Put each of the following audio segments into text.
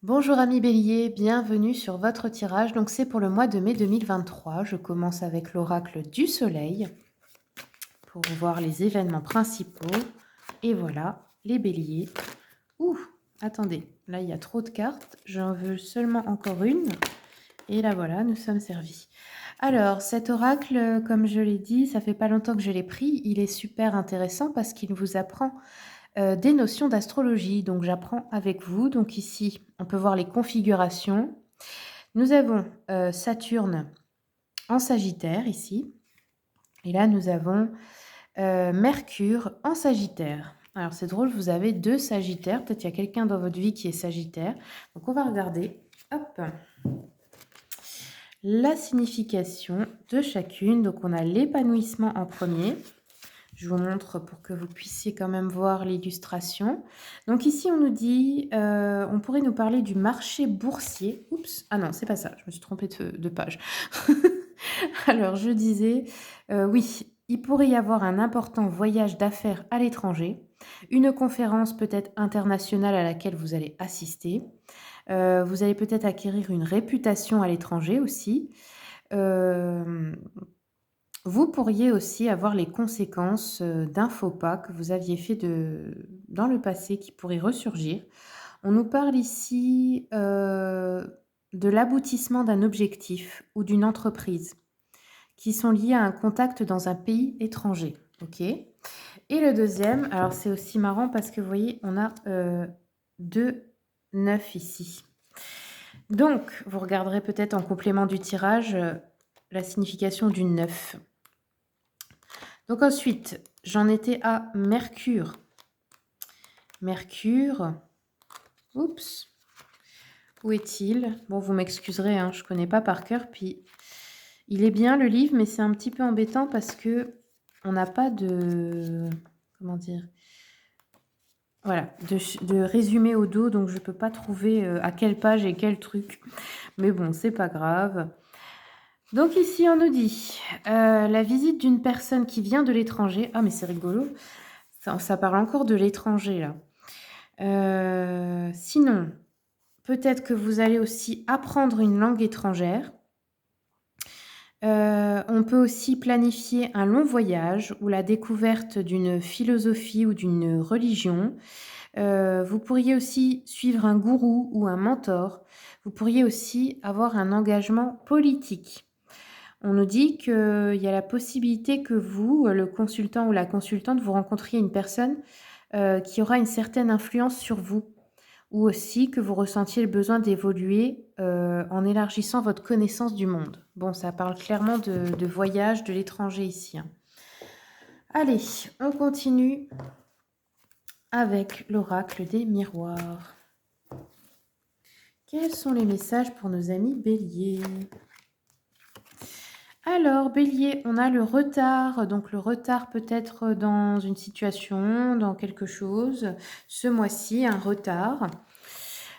Bonjour amis Bélier, bienvenue sur votre tirage. Donc c'est pour le mois de mai 2023. Je commence avec l'oracle du soleil pour voir les événements principaux. Et voilà, les béliers. Ouh, attendez, là il y a trop de cartes. J'en veux seulement encore une. Et là voilà, nous sommes servis. Alors cet oracle, comme je l'ai dit, ça fait pas longtemps que je l'ai pris. Il est super intéressant parce qu'il vous apprend des notions d'astrologie. Donc j'apprends avec vous. Donc ici, on peut voir les configurations. Nous avons Saturne en Sagittaire ici. Et là, nous avons Mercure en Sagittaire. Alors c'est drôle, vous avez deux Sagittaires. Peut-être qu'il y a quelqu'un dans votre vie qui est Sagittaire. Donc on va regarder. Hop. La signification de chacune. Donc on a l'épanouissement en premier. Je vous montre pour que vous puissiez quand même voir l'illustration. Donc ici, on nous dit, on pourrait nous parler du marché boursier. Oups, ah non, c'est pas ça, je me suis trompée de page. Alors, je disais, oui, il pourrait y avoir un important voyage d'affaires à l'étranger, une conférence peut-être internationale à laquelle vous allez assister. Vous allez peut-être acquérir une réputation à l'étranger aussi. Euh, Vous pourriez aussi avoir les conséquences, d'un faux pas que vous aviez fait dans le passé qui pourrait ressurgir. On nous parle ici, de l'aboutissement d'un objectif ou d'une entreprise qui sont liés à un contact dans un pays étranger. OK. Et le deuxième, alors c'est aussi marrant parce que vous voyez, on a, 2 9 ici. Donc vous regarderez peut-être en complément du tirage, la signification du 9. Donc ensuite, j'en étais à Mercure. Mercure, oups, où est-il? Bon, vous m'excuserez, hein, je connais pas par cœur. Puis, il est bien le livre, mais c'est un petit peu embêtant parce que on n'a pas de, comment dire, voilà, de résumé au dos, donc je peux pas trouver à quelle page et quel truc. Mais bon, c'est pas grave. Donc ici, on nous dit la visite d'une personne qui vient de l'étranger. Ah, mais c'est rigolo. Ça parle encore de l'étranger là. Sinon, peut-être que vous allez aussi apprendre une langue étrangère. On peut aussi planifier un long voyage ou la découverte d'une philosophie ou d'une religion. Vous pourriez aussi suivre un gourou ou un mentor. Vous pourriez aussi avoir un engagement politique. On nous dit qu'il y a la possibilité que vous, le consultant ou la consultante, vous rencontriez une personne, qui aura une certaine influence sur vous. Ou aussi que vous ressentiez le besoin d'évoluer, en élargissant votre connaissance du monde. Bon, ça parle clairement de voyage, de l'étranger ici, hein. Allez, on continue avec l'oracle des miroirs. Quels sont les messages pour nos amis béliers? Alors, bélier, on a le retard, donc le retard peut-être dans une situation, dans quelque chose. Ce mois-ci, un retard.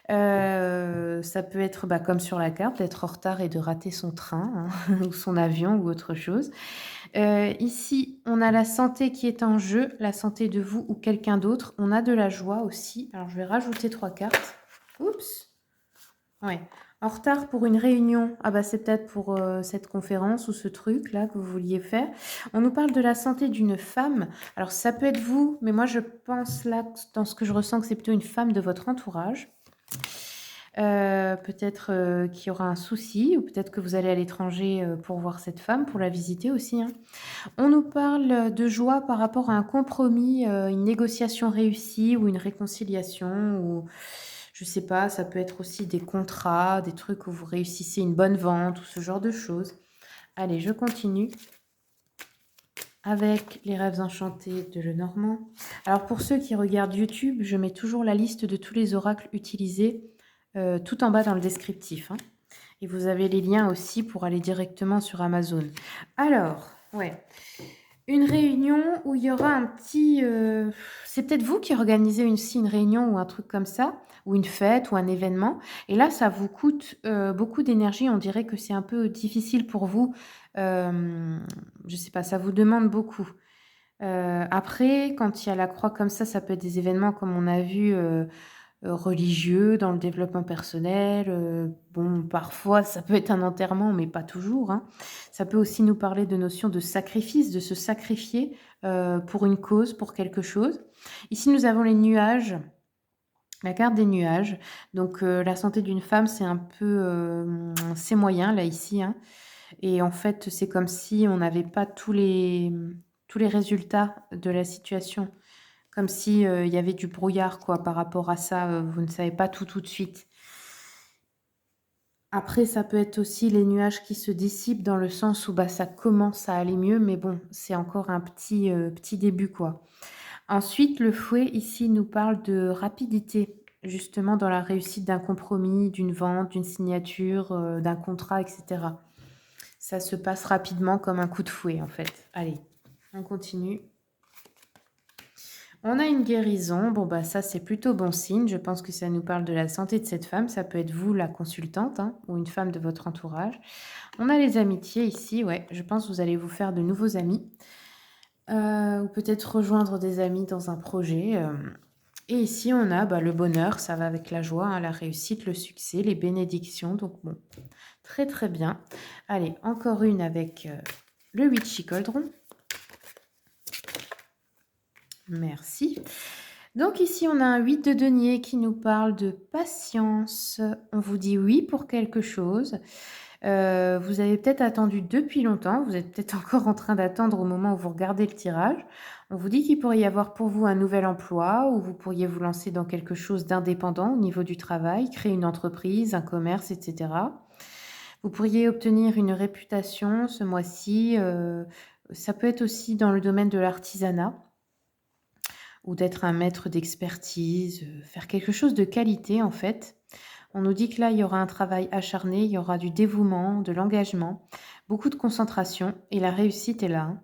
Ça peut être, bah, comme sur la carte, d'être en retard et de rater son train, hein, ou son avion ou autre chose. Ici, on a la santé qui est en jeu, la santé de vous ou quelqu'un d'autre. On a de la joie aussi. Alors, je vais rajouter 3 cartes. Oups! Ouais. En retard pour une réunion. Ah bah, c'est peut-être pour, cette conférence ou ce truc-là que vous vouliez faire. On nous parle de la santé d'une femme. Alors, ça peut être vous, mais moi, je pense là, dans ce que je ressens, que c'est plutôt une femme de votre entourage. Peut-être, qu'il y aura un souci ou peut-être que vous allez à l'étranger, pour voir cette femme, pour la visiter aussi, hein. On nous parle, de joie par rapport à un compromis, une négociation réussie ou une réconciliation ou je sais pas, ça peut être aussi des contrats, des trucs où vous réussissez une bonne vente ou ce genre de choses. Allez, je continue avec les rêves enchantés de Lenormand. Alors pour ceux qui regardent YouTube, je mets toujours la liste de tous les oracles utilisés, tout en bas dans le descriptif, hein. Et vous avez les liens aussi pour aller directement sur Amazon. Alors, ouais, une réunion où il y aura un petit, c'est peut-être vous qui organisez aussi une réunion ou un truc comme ça, ou une fête ou un événement et là, ça vous coûte, beaucoup d'énergie. On dirait que c'est un peu difficile pour vous, je sais pas, ça vous demande beaucoup. Après, quand il y a la croix comme ça peut être des événements comme on a vu, religieux, dans le développement personnel. Bon, parfois, ça peut être un enterrement, mais pas toujours, hein. Ça peut aussi nous parler de notions de sacrifice, de se sacrifier pour une cause, pour quelque chose. Ici, nous avons les nuages, la carte des nuages. Donc, la santé d'une femme, c'est un peu, c'est moyen, là, ici, hein. Et en fait, c'est comme si on n'avait pas tous les résultats de la situation. Comme si, il y avait du brouillard quoi par rapport à ça, vous ne savez pas tout, tout de suite. Après ça peut être aussi les nuages qui se dissipent dans le sens où, bah, ça commence à aller mieux, mais bon, c'est encore un petit début quoi. Ensuite, le fouet ici nous parle de rapidité, justement dans la réussite d'un compromis, d'une vente, d'une signature, d'un contrat et cetera. Ça se passe rapidement comme un coup de fouet en fait. Allez, on continue. On a une guérison. Bon, bah ça, c'est plutôt bon signe. Je pense que ça nous parle de la santé de cette femme. Ça peut être vous, la consultante, hein, ou une femme de votre entourage. On a les amitiés ici. Ouais, je pense que vous allez vous faire de nouveaux amis. Ou peut-être rejoindre des amis dans un projet. Et ici, on a bah, le bonheur. Ça va avec la joie, hein, la réussite, le succès, les bénédictions. Donc, bon, très, très bien. Allez, encore une avec le Witchy Cauldron. Merci. Donc ici, on a un 8 de denier qui nous parle de patience. On vous dit oui pour quelque chose. Vous avez peut-être attendu depuis longtemps. Vous êtes peut-être encore en train d'attendre au moment où vous regardez le tirage. On vous dit qu'il pourrait y avoir pour vous un nouvel emploi ou vous pourriez vous lancer dans quelque chose d'indépendant au niveau du travail, créer une entreprise, un commerce, etc. Vous pourriez obtenir une réputation ce mois-ci. Ça peut être aussi dans le domaine de l'artisanat ou d'être un maître d'expertise, faire quelque chose de qualité en fait. On nous dit que là, il y aura un travail acharné, il y aura du dévouement, de l'engagement, beaucoup de concentration et la réussite est là, hein.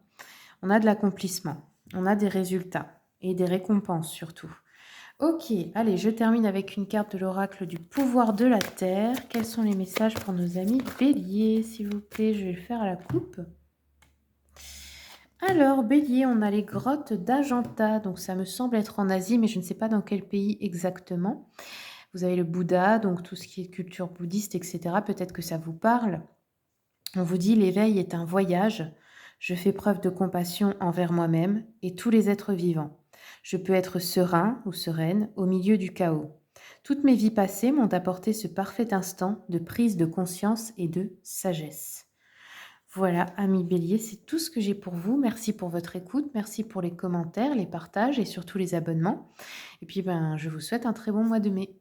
On a de l'accomplissement, on a des résultats et des récompenses surtout. Ok, allez, je termine avec une carte de l'oracle du pouvoir de la Terre. Quels sont les messages pour nos amis béliers, s'il vous plaît? Je vais le faire à la coupe. Alors, bélier, on a les grottes d'Ajanta. Donc, ça me semble être en Asie, mais je ne sais pas dans quel pays exactement. Vous avez le Bouddha, donc tout ce qui est culture bouddhiste, etc. Peut-être que ça vous parle. On vous dit, l'éveil est un voyage. Je fais preuve de compassion envers moi-même et tous les êtres vivants. Je peux être serein ou sereine au milieu du chaos. Toutes mes vies passées m'ont apporté ce parfait instant de prise de conscience et de sagesse. Voilà, amis bélier, c'est tout ce que j'ai pour vous. Merci pour votre écoute, merci pour les commentaires, les partages et surtout les abonnements. Et puis, ben, je vous souhaite un très bon mois de mai.